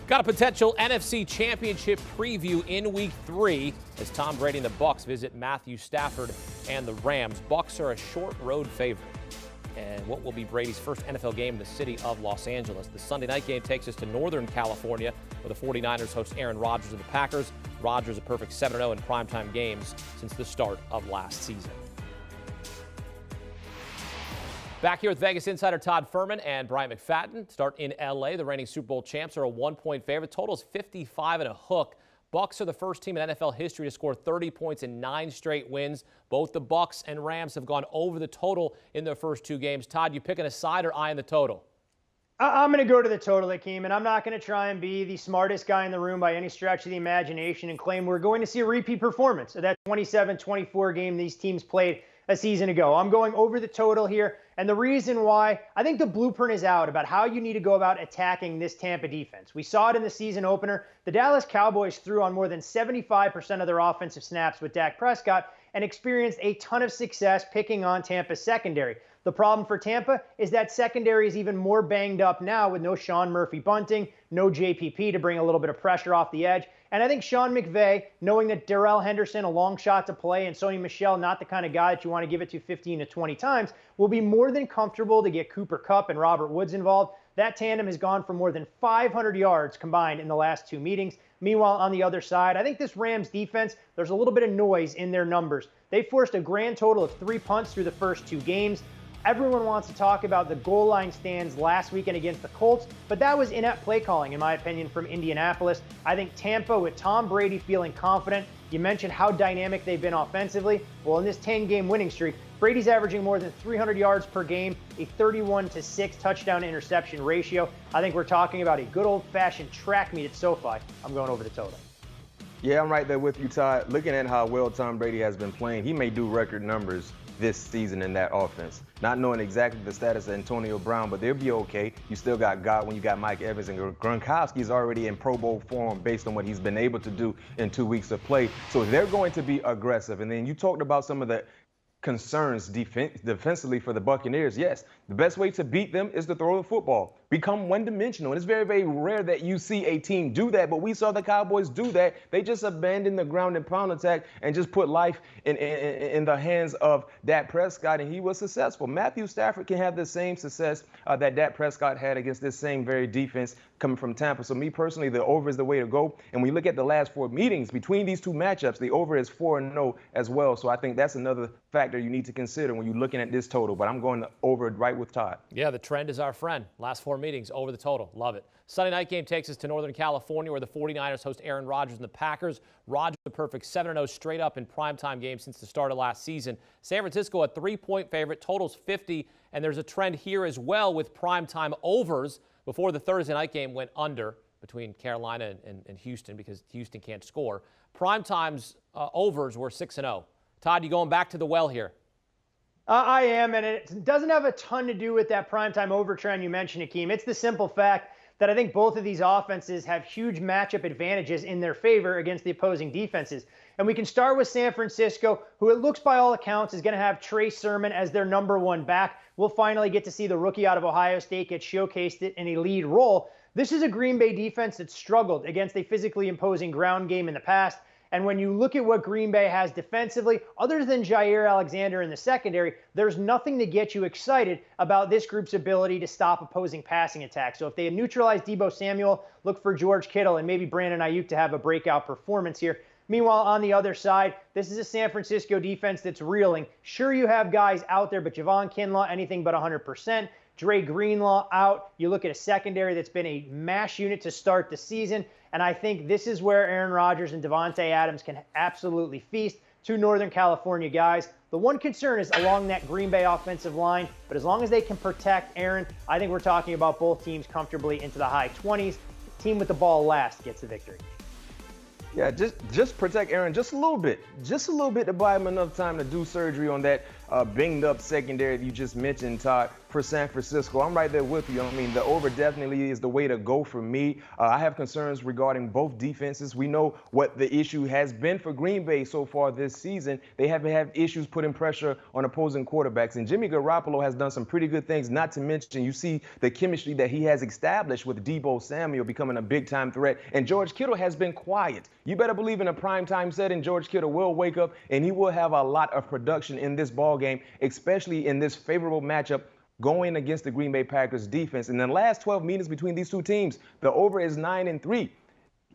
Got a potential NFC Championship preview in Week 3 as Tom Brady and the Bucs visit Matthew Stafford and the Rams. Bucs are a short road favorite. And what will be Brady's first NFL game in the city of Los Angeles. The Sunday night game takes us to Northern California, where the 49ers host Aaron Rodgers of the Packers. Rodgers a perfect 7-0 in primetime games since the start of last season. Back here with Vegas insider Todd Fuhrman and Bryant McFadden. Start in L.A. The reigning Super Bowl champs are a 1-point favorite. Total is 55 and a hook. Bucs are the first team in NFL history to score 30 points in 9 straight wins. Both the Bucs and Rams have gone over the total in their first 2 games. Todd, you picking a side or eyeing the total? I'm going to go to the total, Akeem, and I'm not going to try and be the smartest guy in the room by any stretch of the imagination and claim we're going to see a repeat performance of that 27-24 game these teams played a season ago. I'm going over the total here, and the reason why, I think the blueprint is out about how you need to go about attacking this Tampa defense. We saw it in the season opener. The Dallas Cowboys threw on more than 75% of their offensive snaps with Dak Prescott and experienced a ton of success picking on Tampa's secondary. The problem for Tampa is that secondary is even more banged up now with no Sean Murphy bunting, no JPP to bring a little bit of pressure off the edge. And I think Sean McVay, knowing that Darrell Henderson, a long shot to play, and Sony Michel, not the kind of guy that you want to give it to 15 to 20 times, will be more than comfortable to get Cooper Kupp and Robert Woods involved. That tandem has gone for more than 500 yards combined in the last 2 meetings. Meanwhile, on the other side, I think this Rams defense, there's a little bit of noise in their numbers. They forced a grand total of 3 punts through the first 2 games. Everyone wants to talk about the goal line stands last weekend against the Colts, but that was inept play calling, in my opinion, from Indianapolis. I think Tampa, with Tom Brady feeling confident, you mentioned how dynamic they've been offensively. Well, in this 10-game winning streak, Brady's averaging more than 300 yards per game, a 31-6 touchdown-to-interception ratio. I think we're talking about a good old-fashioned track meet at SoFi. I'm going over the total. Yeah, I'm right there with you, Todd. Looking at how well Tom Brady has been playing, he may do record numbers this season in that offense. Not knowing exactly the status of Antonio Brown, but they'll be okay. You still got Godwin, you got Mike Evans, and Gronkowski's already in Pro Bowl form based on what he's been able to do in 2 weeks of play. So they're going to be aggressive. And then you talked about some of the concerns defensively for the Buccaneers. Yes, the best way to beat them is to throw the football. Become one-dimensional. And it's very, very rare that you see a team do that, but we saw the Cowboys do that. They just abandoned the ground and pound attack and just put life in the hands of Dak Prescott, and he was successful. Matthew Stafford can have the same success that Dak Prescott had against this same very defense coming from Tampa. So me personally, the over is the way to go. And we look at the last 4 meetings between these 2 matchups, the over is 4-0 as well. So I think that's another factor you need to consider when you're looking at this total. But I'm going over right with Todd. Yeah, the trend is our friend. Last 4 meetings over the total. Love it. Sunday night game takes us to Northern California, where the 49ers host Aaron Rodgers and the Packers. Rodgers a perfect 7-0 straight up in primetime games since the start of last season. San Francisco a 3-point favorite, totals 50, and there's a trend here as well with primetime overs before the Thursday night game went under between Carolina and Houston because Houston can't score. Primetime's overs were 6-0. Todd, you going back to the well here? I am, and it doesn't have a ton to do with that primetime over trend you mentioned, Akeem. It's the simple fact that I think both of these offenses have huge matchup advantages in their favor against the opposing defenses. And we can start with San Francisco, who it looks by all accounts is going to have Trey Sermon as their number 1 back. We'll finally get to see the rookie out of Ohio State get showcased in a lead role. This is a Green Bay defense that struggled against a physically imposing ground game in the past. And when you look at what Green Bay has defensively, other than Jair Alexander in the secondary, there's nothing to get you excited about this group's ability to stop opposing passing attacks. So if they have neutralized Deebo Samuel, look for George Kittle and maybe Brandon Ayuk to have a breakout performance here. Meanwhile, on the other side, this is a San Francisco defense that's reeling. Sure, you have guys out there, but Javon Kinlaw, anything but 100%. Dre Greenlaw out. You look at a secondary that's been a mash unit to start the season. And I think this is where Aaron Rodgers and Devontae Adams can absolutely feast. 2 Northern California guys. The one concern is along that Green Bay offensive line. But as long as they can protect Aaron, I think we're talking about both teams comfortably into the high 20s. The team with the ball last gets the victory. Yeah, just protect Aaron just a little bit to buy him enough time to do surgery on that banged up secondary that you just mentioned, Todd, for San Francisco. I'm right there with you. I mean, the over definitely is the way to go for me. I have concerns regarding both defenses. We know what the issue has been for Green Bay so far this season. They haven't had issues putting pressure on opposing quarterbacks. And Jimmy Garoppolo has done some pretty good things, not to mention you see the chemistry that he has established with Deebo Samuel becoming a big-time threat. And George Kittle has been quiet. You better believe in a primetime setting, George Kittle will wake up and he will have a lot of production in this ball game, especially in this favorable matchup going against the Green Bay Packers defense. In the last 12 meetings between these two teams, the over is 9-3.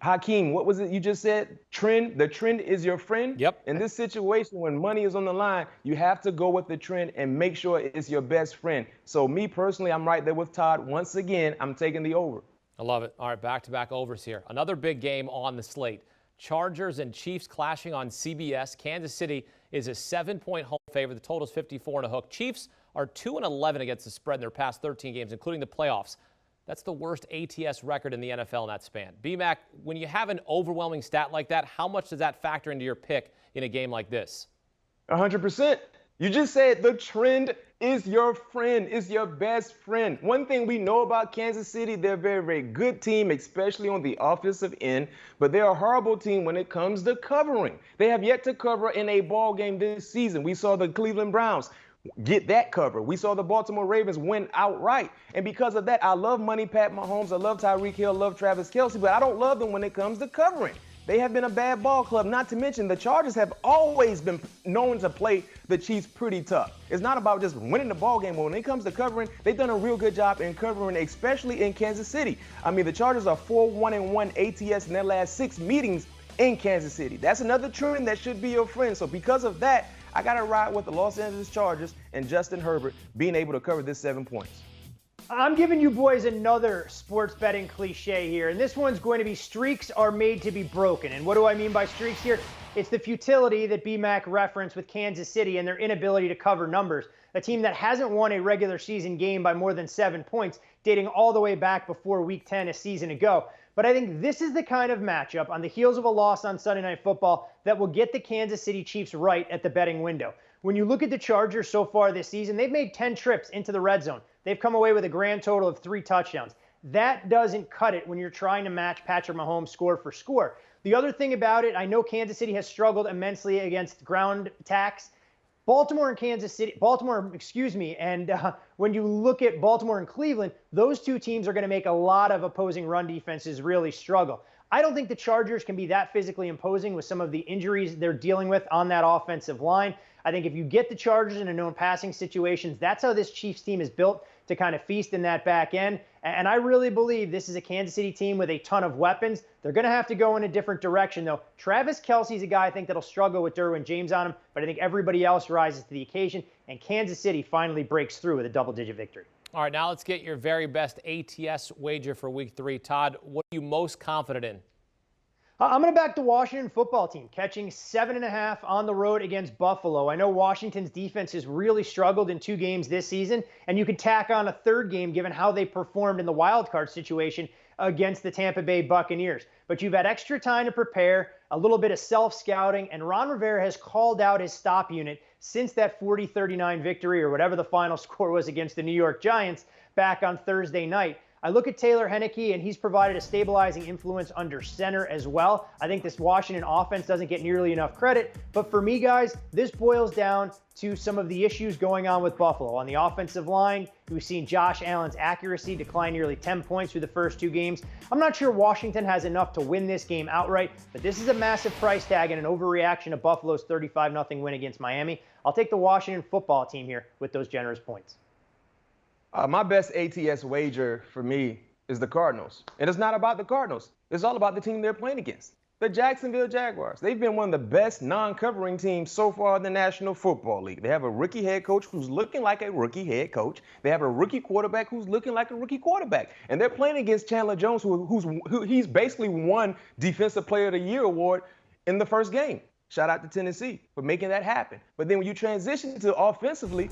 Hakeem, what was it you just said? Trend. The trend is your friend. Yep. In this situation, when money is on the line, you have to go with the trend and make sure it's your best friend. So me personally, I'm right there with Todd. Once again, I'm taking the over. I love it. All right, back-to-back overs here. Another big game on the slate. Chargers and Chiefs clashing on CBS. Kansas City is a 7-point home favorite. The total is 54 and a hook. Chiefs are 2-11 against the spread in their past 13 games, including the playoffs. That's the worst ATS record in the NFL in that span. B-Mac, when you have an overwhelming stat like that, how much does that factor into your pick in a game like this? 100%. You just said the trend is your friend, is your best friend. One thing we know about Kansas City, they're a very, very good team, especially on the offensive end, but they're a horrible team when it comes to covering. They have yet to cover in a ball game this season. We saw the Cleveland Browns get that cover. We saw the Baltimore Ravens win outright. And because of that, I love Money Pat Mahomes. I love Tyreek Hill, love Travis Kelce, but I don't love them when it comes to covering. They have been a bad ball club, not to mention the Chargers have always been known to play the Chiefs pretty tough. It's not about just winning the ball game, but when it comes to covering, they've done a real good job in covering, especially in Kansas City. I mean, the Chargers are 4-1-1 ATS in their last 6 meetings in Kansas City. That's another trend that should be your friend. So because of that, I got to ride with the Los Angeles Chargers and Justin Herbert being able to cover this 7 points. I'm giving you boys another sports betting cliche here, and this one's going to be streaks are made to be broken. And what do I mean by streaks here? It's the futility that BMAC referenced with Kansas City and their inability to cover numbers. A team that hasn't won a regular season game by more than 7 points, dating all the way back before Week 10 a season ago. But I think this is the kind of matchup on the heels of a loss on Sunday Night Football that will get the Kansas City Chiefs right at the betting window. When you look at the Chargers so far this season, they've made 10 trips into the red zone. They've come away with a grand total of 3 touchdowns. That doesn't cut it when you're trying to match Patrick Mahomes score for score. The other thing about it, I know Kansas City has struggled immensely against ground attacks. Baltimore and when you look at Baltimore and Cleveland, those two teams are going to make a lot of opposing run defenses really struggle. I don't think the Chargers can be that physically imposing with some of the injuries they're dealing with on that offensive line. I think if you get the Chargers in a known passing situations, that's how this Chiefs team is built to kind of feast in that back end. And I really believe this is a Kansas City team with a ton of weapons. They're going to have to go in a different direction, though. Travis Kelce's a guy I think that'll struggle with Derwin James on him, but I think everybody else rises to the occasion, and Kansas City finally breaks through with a double-digit victory. All right, now let's get your very best ATS wager for Week 3. Todd, what are you most confident in? I'm going to back the Washington football team, catching 7.5 on the road against Buffalo. I know Washington's defense has really struggled in 2 games this season, and you could tack on a third game given how they performed in the wild card situation against the Tampa Bay Buccaneers. But you've had extra time to prepare, a little bit of self-scouting, and Ron Rivera has called out his stop unit since that 40-39 victory or whatever the final score was against the New York Giants back on Thursday night. I look at Taylor Heinicke, and he's provided a stabilizing influence under center as well. I think this Washington offense doesn't get nearly enough credit. But for me, guys, this boils down to some of the issues going on with Buffalo. On the offensive line, we've seen Josh Allen's accuracy decline nearly 10 points through the first 2 games. I'm not sure Washington has enough to win this game outright, but this is a massive price tag and an overreaction to Buffalo's 35-0 win against Miami. I'll take the Washington football team here with those generous points. My best ATS wager for me is the Cardinals. And it's not about the Cardinals. It's all about the team they're playing against. The Jacksonville Jaguars. They've been one of the best non-covering teams so far in the National Football League. They have a rookie head coach who's looking like a rookie head coach. They have a rookie quarterback who's looking like a rookie quarterback. And they're playing against Chandler Jones, who he's basically won Defensive Player of the Year award in the first game. Shout out to Tennessee for making that happen. But then when you transition to offensively,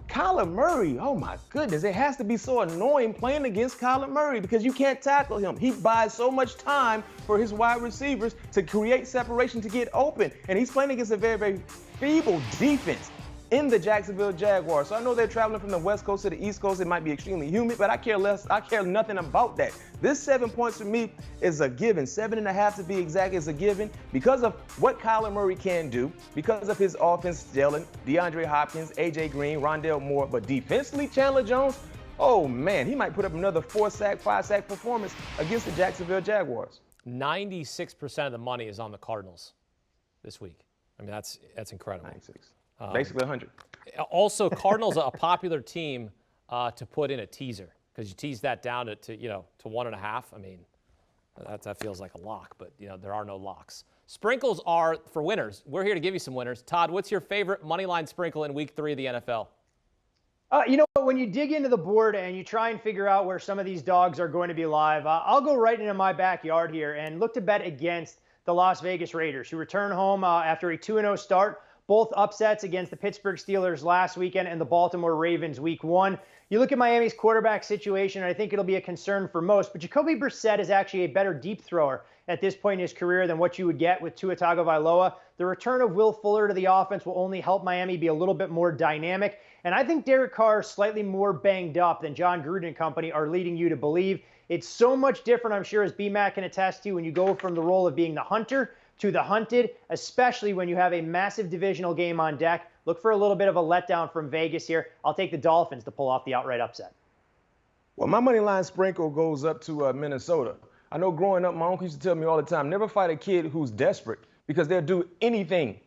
Kyler Murray, oh my goodness, it has to be so annoying playing against Kyler Murray because you can't tackle him. He buys so much time for his wide receivers to create separation to get open. And he's playing against a very, very feeble defense. in the Jacksonville Jaguars. So I know they're traveling from the West Coast to the East Coast. It might be extremely humid, but I care nothing about that. This 7 points for me is a given. 7.5 to be exact is a given because of what Kyler Murray can do, because of his offense gelling, DeAndre Hopkins, AJ Green, Rondale Moore, but defensively, Chandler Jones, oh man, he might put up another 4-sack, 5-sack performance against the Jacksonville Jaguars. 96% of the money is on the Cardinals this week. I mean, that's incredible. 96. Basically 100. Also, Cardinals are a popular team to put in a teaser because you tease that down to 1.5. I mean, that feels like a lock, but there are no locks. Sprinkles are for winners. We're here to give you some winners. Todd, what's your favorite Moneyline Sprinkle in Week 3 of the NFL? When you dig into the board and you try and figure out where some of these dogs are going to be live, I'll go right into my backyard here and look to bet against the Las Vegas Raiders, who return home after a 2-0 start. Both upsets against the Pittsburgh Steelers last weekend and the Baltimore Ravens Week 1. You look at Miami's quarterback situation, and I think it'll be a concern for most, but Jacoby Brissett is actually a better deep thrower at this point in his career than what you would get with Tua Tagovailoa. The return of Will Fuller to the offense will only help Miami be a little bit more dynamic, and I think Derek Carr is slightly more banged up than John Gruden and company are leading you to believe. It's so much different, I'm sure, as BMAC can attest to, when you go from the role of being the hunter to the hunted, especially when you have a massive divisional game on deck. Look for a little bit of a letdown from Vegas here. I'll take the Dolphins to pull off the outright upset. Well, my money line sprinkle goes up to Minnesota. I know growing up, my uncle used to tell me all the time, never fight a kid who's desperate because they'll do anything,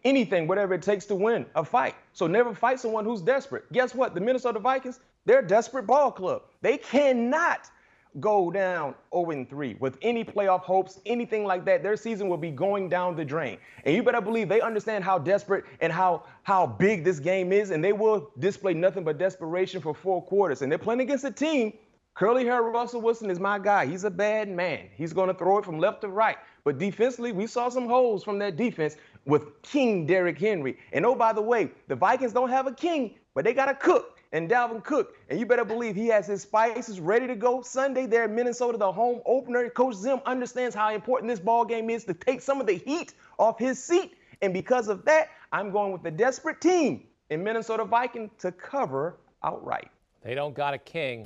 whatever it takes to win a fight. So never fight someone who's desperate. Guess what? The Minnesota Vikings, they're a desperate ball club. They cannot go down 0-3 with any playoff hopes, anything like that. Their season will be going down the drain. And you better believe they understand how desperate and how big this game is, and they will display nothing but desperation for 4 quarters. And they're playing against a team. Curly hair Russell Wilson is my guy. He's a bad man. He's going to throw it from left to right. But defensively, we saw some holes from that defense with King Derrick Henry. And oh, by the way, the Vikings don't have a king, but they got a cook. And Dalvin Cook, and you better believe he has his spices ready to go Sunday there in Minnesota, the home opener. Coach Zim understands how important this ball game is to take some of the heat off his seat. And because of that, I'm going with the desperate team in Minnesota Vikings to cover outright. They don't got a king,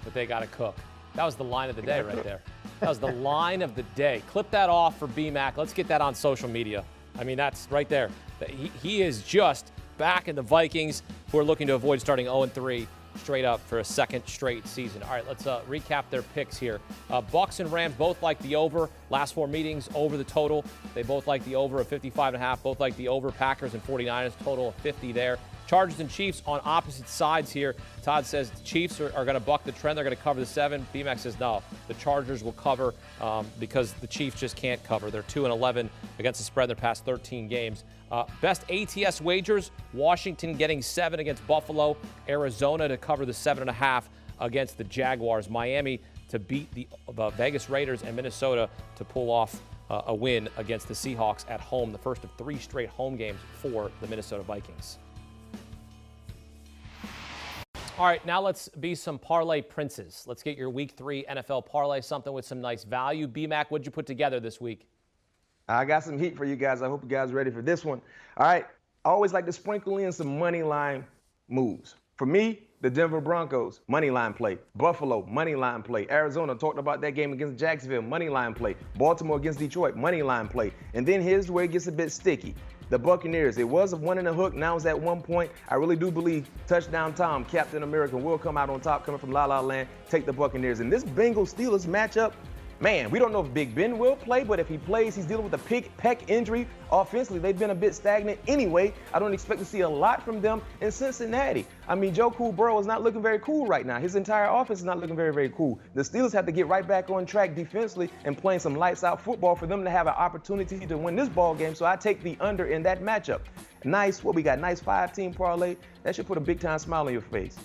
but they got a cook. That was the line of the day right there. That was the line of the day. Clip that off for BMAC. Let's get that on social media. I mean, that's right there. He is just back in the Vikings, who are looking to avoid starting 0-3 straight up for a second straight season. All right, let's recap their picks here. Bucs and Rams both like the over. Last 4 meetings, over the total. They both like the over of 55.5. Both like the over. Packers and 49ers, total of 50 there. Chargers and Chiefs on opposite sides here. Todd says the Chiefs are going to buck the trend. They're going to cover the 7. BMAX says no. The Chargers will cover because the Chiefs just can't cover. They're 2-11 against the spread in their past 13 games. Best ATS wagers, Washington getting 7 against Buffalo. Arizona to cover the 7.5 against the Jaguars. Miami to beat the Vegas Raiders, and Minnesota to pull off a win against the Seahawks at home, the first of 3 straight home games for the Minnesota Vikings. All right, now let's be some parlay princes. Let's get your Week 3 NFL parlay, something with some nice value. BMAC, what'd you put together this week? I got some heat for you guys. I hope you guys are ready for this one. All right, I always like to sprinkle in some money line moves. For me, the Denver Broncos, money line play. Buffalo, money line play. Arizona, talked about that game against Jacksonville, money line play. Baltimore against Detroit, money line play. And then here's where it gets a bit sticky. The Buccaneers, it was a 1 and a hook, now it's at 1 point. I really do believe Touchdown Tom, Captain America, will come out on top, coming from La La Land, take the Buccaneers. And this Bengals-Steelers matchup, man, we don't know if Big Ben will play, but if he plays, he's dealing with a pec injury. Offensively, they've been a bit stagnant anyway. I don't expect to see a lot from them in Cincinnati. I mean, Joe Cool Burrow is not looking very cool right now. His entire offense is not looking very, very cool. The Steelers have to get right back on track defensively and playing some lights-out football for them to have an opportunity to win this ball game. So I take the under in that matchup. Nice, what we got, nice 5-team parlay. That should put a big-time smile on your face.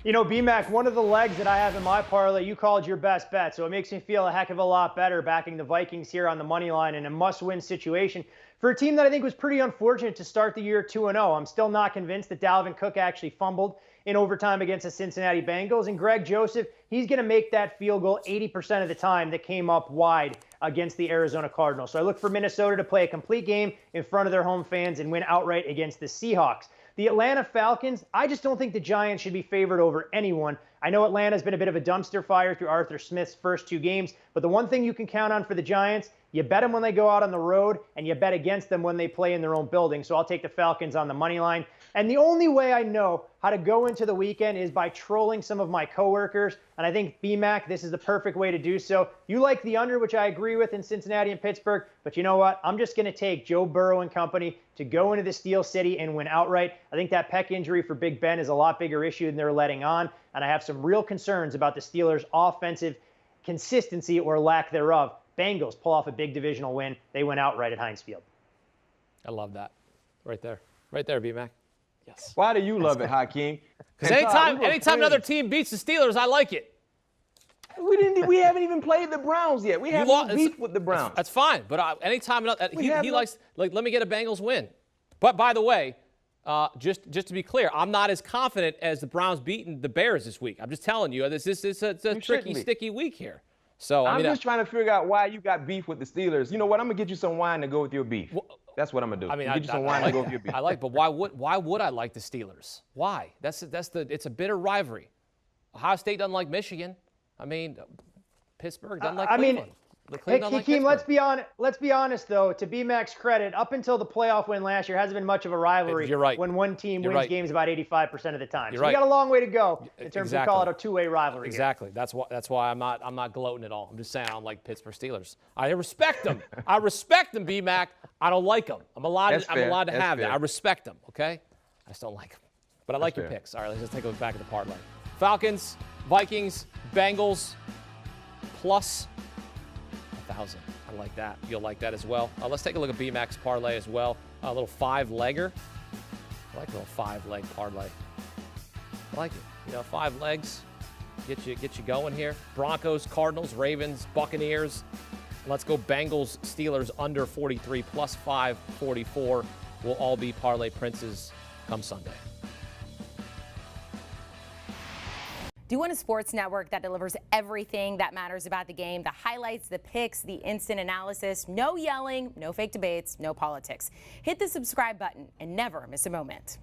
You know, BMAC, one of the legs that I have in my parlay, you called your best bet, so it makes me feel a heck of a lot better backing the Vikings here on the money line in a must-win situation for a team that I think was pretty unfortunate to start the year 2-0. I'm still not convinced that Dalvin Cook actually fumbled in overtime against the Cincinnati Bengals, and Greg Joseph he's going to make that field goal 80% of the time that came up wide against the Arizona Cardinals. So I look for Minnesota to play a complete game in front of their home fans and win outright against the Seahawks. The Atlanta Falcons, I just don't think the Giants should be favored over anyone. I know Atlanta's been a bit of a dumpster fire through Arthur Smith's first 2 games, but the one thing you can count on for the Giants, you bet them when they go out on the road, and you bet against them when they play in their own building. So I'll take the Falcons on the money line. And the only way I know how to go into the weekend is by trolling some of my coworkers. And I think, BMAC, this is the perfect way to do so. You like the under, which I agree with in Cincinnati and Pittsburgh. But you know what? I'm just going to take Joe Burrow and company to go into the Steel City and win outright. I think that pec injury for Big Ben is a lot bigger issue than they're letting on. And I have some real concerns about the Steelers' offensive consistency or lack thereof. Bengals pull off a big divisional win. They win outright at Heinz Field. I love that. Right there. Right there, B-Mac. Yes. Why do you love it, Hakeem? Because anytime another team beats the Steelers, I like it. We haven't even played the Browns yet. We have no beef with the Browns. That's fine. But anytime he likes, like, let me get a Bengals win. But by the way, just to be clear, I'm not as confident as the Browns beating the Bears this week. I'm just telling you, it's a tricky, sticky week here. So I'm just trying to figure out why you got beef with the Steelers. You know what? I'm gonna get you some wine to go with your beef. That's what I'm gonna do. Get you some wine to go with your beef. I like, but why would I like the Steelers? Why? It's a bitter rivalry. Ohio State doesn't like Michigan. I mean, Pittsburgh doesn't like Cleveland. Hakeem, let's be honest, though. To BMAC's credit, up until the playoff win last year, hasn't been much of a rivalry. You're right. When one team wins games about 85% of the time. You're so right. we got a long way to go in terms of call it a two-way rivalry. Exactly. Here. That's why I'm not gloating at all. I'm just saying I don't like Pittsburgh Steelers. I respect them. I respect them, BMAC. I don't like them. I'm allowed to have that. I respect them. Okay. I just don't like them. But I like your picks. All right. Let's just take a look back at the parlay. Falcons, Vikings, Bengals, plus 1,000. I like that. You'll like that as well. Let's take a look at BMAC's parlay as well. A little 5-legger. I like a little 5-leg parlay. I like it. 5 legs. Get you going here. Broncos, Cardinals, Ravens, Buccaneers. Let's go Bengals, Steelers under 43 plus 544. We'll all be parlay princes come Sunday. Do you want a sports network that delivers everything that matters about the game? The highlights, the picks, the instant analysis, no yelling, no fake debates, no politics. Hit the subscribe button and never miss a moment.